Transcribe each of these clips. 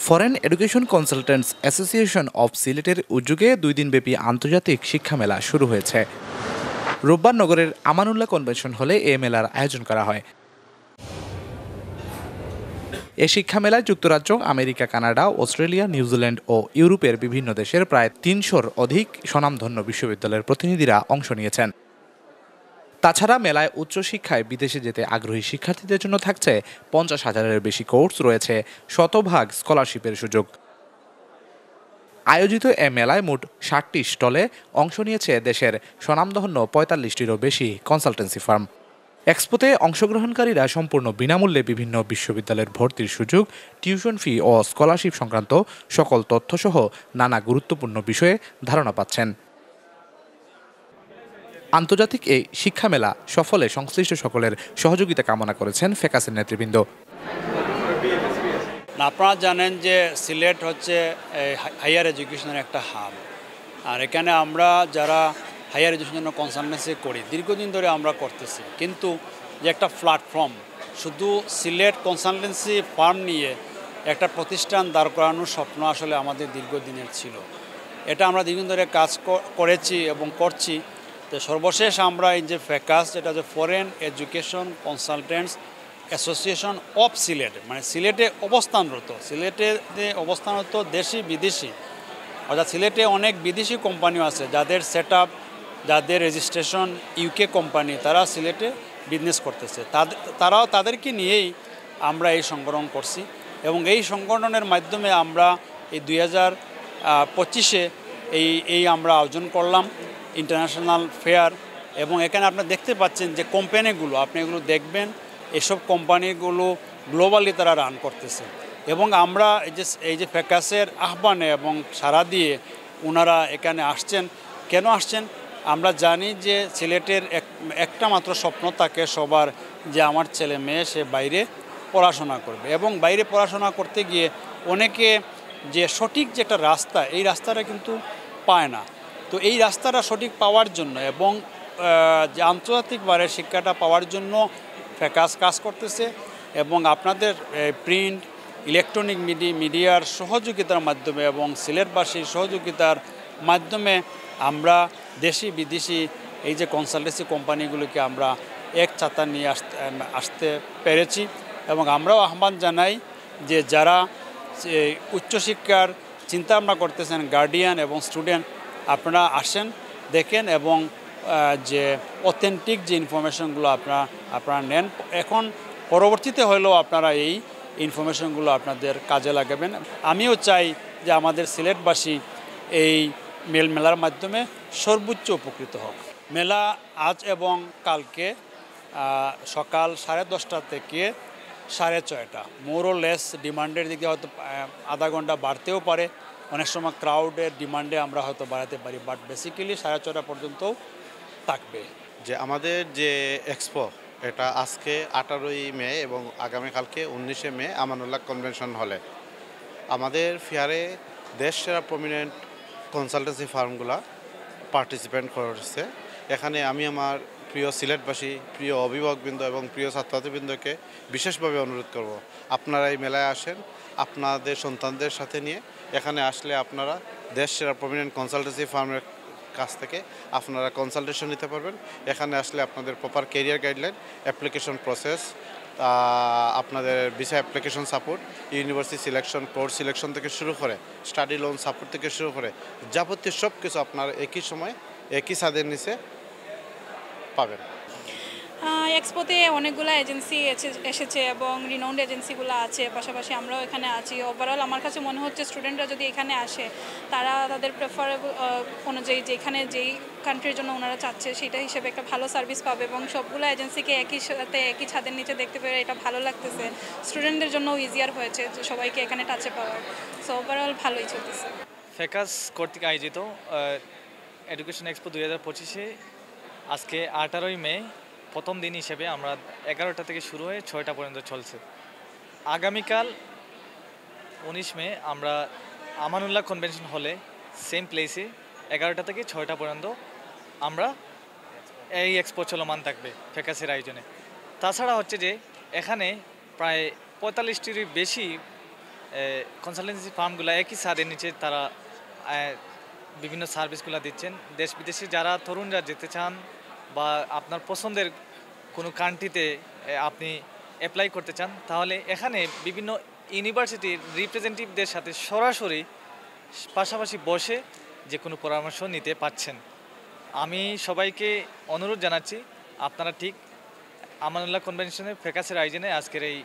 Foreign education consultants association of সিলেটের উদ্যোগে ২ দিনব্যাপী আন্তর্জাতিক শিক্ষা মেলা শুরু হয়েছে। রোববার নগরের আমানুল্লাহ কনভেনশন হলে এ মেলার আয়োজন করা হয়। এ শিক্ষা মেলায় যুক্তরাজ্য, আমেরিকা, কানাডা, অস্ট্রেলিয়া, নিউজিল্যান্ড ও ইউরোপের বিভিন্ন দেশের প্রায় ৩০০-র অধিক স্বনামধন্য বিশ্ববিদ্যালয়ের প্রতিনিধিরা অংশ নিয়েছেন। তাছাড়া মেলায় উচ্চশিক্ষায় বিদেশে যেতে আগ্রহী শিক্ষার্থীদের জন্য থাকছে ৫০,০০০-এর বেশি কোর্স, রয়েছে শতভাগ স্কলারশিপের সুযোগ। আয়োজিত এ মেলায় মোট ৬০টি স্টলে অংশ নিয়েছে দেশের স্বনামধন্য ৪৫টিরও বেশি কনসালটেন্সি ফার্ম। এক্সপোতে অংশগ্রহণকারীরা সম্পূর্ণ বিনামূল্যে বিভিন্ন বিশ্ববিদ্যালয়ের ভর্তির সুযোগ, টিউশন ফি ও স্কলারশিপ সংক্রান্ত সকল তথ্যসহ নানা গুরুত্বপূর্ণ বিষয়ে ধারণা পাচ্ছেন। আন্তর্জাতিক এই শিক্ষা মেলা সফলে সংশ্লিষ্ট সকলের সহযোগিতা কামনা করেছেন ফেকাসের নেতৃবৃন্দ। আপনারা জানেন যে সিলেট হচ্ছে হাইয়ার এডুকেশনের একটা হাব, আর এখানে আমরা যারা হাইয়ার এডুকেশনের কনসালটেন্সি করি দীর্ঘদিন ধরে আমরা করতেছি, কিন্তু যে একটা প্ল্যাটফর্ম শুধু সিলেট কনসালটেন্সি ফার্ম নিয়ে একটা প্রতিষ্ঠান দাঁড় করানোর স্বপ্ন আসলে আমাদের দীর্ঘদিনের ছিল। এটা আমরা দীর্ঘদিন ধরে কাজ করেছি এবং করছি। তো সর্বশেষ আমরা এই যে ফেকাস, যেটা হচ্ছে foreign education consultants association of Sylhet, মানে সিলেটে অবস্থানরত দেশি বিদেশি, অর্থাৎ সিলেটে অনেক বিদেশি কোম্পানিও আছে যাদের সেট আপ, যাদের রেজিস্ট্রেশন ইউকে কোম্পানি, তারা সিলেটে বিজনেস করতেছে। তাদেরকে নিয়েই আমরা এই সংগঠন করছি এবং এই সংগঠনের মাধ্যমে আমরা এই 2025-এ এই আমরা আয়োজন করলাম ইন্টারন্যাশনাল ফেয়ার। এবং এখানে আপনারা দেখতে পাচ্ছেন যে কোম্পানিগুলো, আপনি এগুলো দেখবেন, এসব কোম্পানিগুলো গ্লোবালি তারা রান করতেছে। এবং আমরা এই যে ফেকাসের আহ্বানে এবং সাড়া দিয়ে ওনারা এখানে আসছেন। কেন আসছেন? আমরা জানি যে সিলেটের একটা মাত্র স্বপ্ন থাকে সবার, যে আমার ছেলে মেয়ে সে বাইরে পড়াশোনা করবে, এবং বাইরে পড়াশোনা করতে গিয়ে অনেকে যে সঠিক যে একটা রাস্তা, এই রাস্তাটা কিন্তু পায় না। তো এই রাস্তাটা সঠিক পাওয়ার জন্য এবং যে আন্তর্জাতিকভাবে শিক্ষাটা পাওয়ার জন্য ফেকাস কাজ করতেছে, এবং আপনাদের প্রিন্ট ইলেকট্রনিক মিডিয়ার সহযোগিতার মাধ্যমে এবং সিলেটবাসীর সহযোগিতার মাধ্যমে আমরা দেশি বিদেশি এই যে কনসালটেন্সি কোম্পানিগুলোকে আমরা এক ছাতা নিয়ে আসতে পেরেছি। এবং আমরাও আহ্বান জানাই যে যারা উচ্চশিক্ষার চিন্তাভাবনা করতেছেন, গার্ডিয়ান এবং স্টুডেন্ট, আপনারা আসেন, দেখেন এবং যে অথেন্টিক যে ইনফরমেশনগুলো আপনারা নেন। এখন পরবর্তীতে হলেও আপনারা এই ইনফরমেশনগুলো আপনাদের কাজে লাগাবেন। আমিও চাই যে আমাদের সিলেটবাসী এই মেলার মাধ্যমে সর্বোচ্চ উপকৃত হোক। মেলা আজ এবং কালকে সকাল 10:30 থেকে 6:30, মোর ও লেস ডিমান্ডের দিকে হয়তো আধা ঘন্টা বাড়তেও পারে, অনেক সময় ক্রাউডের ডিমান্ডে আমরা হয়তো বাড়াতে পারি, বাট বেসিক্যালি 6:30 পর্যন্ত থাকবে। যে আমাদের যে এক্সপো, এটা আজকে 18ই মে এবং আগামীকালকে 19শে মে আমানুল্লাহ কনভেনশন হলে। আমাদের ফেয়ারে দেশ সেরা প্রমিনেন্ট কনসালটেন্সি ফার্মগুলা পার্টিসিপেন্ট করেছে। এখানে আমি আমার প্রিয় সিলেটবাসী, প্রিয় অভিভাবকবৃন্দ এবং প্রিয় ছাত্রছাত্রীবৃন্দকে বিশেষভাবে অনুরোধ করব, আপনারা এই মেলায় আসেন আপনাদের সন্তানদের সাথে নিয়ে। এখানে আসলে আপনারা দেশ সেরা প্রমিনেন্ট কনসালটেন্সি ফার্মের কাছ থেকে আপনারা কনসালটেশন নিতে পারবেন। এখানে আসলে আপনাদের proper career guideline, application process, আপনাদের visa application support, university selection, course selection থেকে শুরু করে স্টাডি লোন সাপোর্ট থেকে শুরু করে যাবতীয় সব কিছু আপনারা একই সময় একই ছাদের নিচে পাবেন। এক্সপোতে অনেকগুলো এজেন্সি এসেছে এবং রিনাউন্ড এজেন্সিগুলো আছে, পাশাপাশি আমরাও এখানে আছি। ওভারঅল আমার কাছে মনে হচ্ছে স্টুডেন্টরা যদি এখানে আসে, তারা তাদের প্রেফারেবল অনুযায়ী যেখানে যেই কান্ট্রির জন্য ওনারা চাচ্ছে সেটা হিসেবে একটা ভালো সার্ভিস পাবে, এবং সবগুলো এজেন্সিকে একই সাথে একই ছাদের নিচে দেখতে পেরে এটা ভালো লাগতেছে। স্টুডেন্টদের জন্য ইজিয়ার হয়েছে যে সবাইকে এখানে টাচে পাওয়ার। সো ওভারঅল ভালোই চলতেছে। ফেকাস কর্তৃক আয়োজিত এডুকেশন এক্সপো 2025-এ আজকে 18ই মে প্রথম দিন হিসেবে আমরা 11টা থেকে শুরু হয়ে 6টা পর্যন্ত চলছে। আগামীকাল 19 মে আমরা আমানুল্লাহ কনভেনশন হলে সেম প্লেসে 11টা থেকে 6টা পর্যন্ত আমরা এই এক্সপো চলমান থাকবে ফেকাসের আয়োজনে। তাছাড়া হচ্ছে যে এখানে প্রায় 45টির বেশি কনসালটেন্সি ফার্মগুলো একই ছাদের নিচে তারা বিভিন্ন সার্ভিসগুলো দিচ্ছেন। দেশ বিদেশে যারা তরুণরা যেতে চান বা আপনার পছন্দের কোনো কান্ট্রিতে আপনি অ্যাপ্লাই করতে চান, তাহলে এখানে বিভিন্ন ইউনিভার্সিটির রিপ্রেজেন্টেটিভদের সাথে সরাসরি পাশাপাশি বসে যে কোনো পরামর্শ নিতে পারছেন। আমি সবাইকে অনুরোধ জানাচ্ছি আপনারা ঠিক আমানুল্লাহ কনভেনশনের ফেকাসের আয়োজনে আজকের এই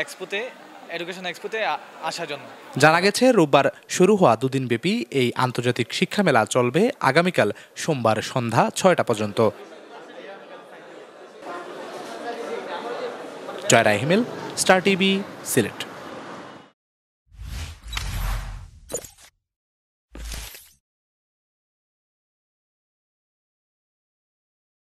এক্সপোতে এডুকেশন এক্সপোতে আসার জন্য। জানা গেছে রোববার শুরু হওয়া দুদিনব্যাপী এই আন্তর্জাতিক শিক্ষা মেলা চলবে আগামীকাল সোমবার সন্ধ্যা ৬টা পর্যন্ত। জয়রা হিমেল, স্টার টিভি, সিলেট।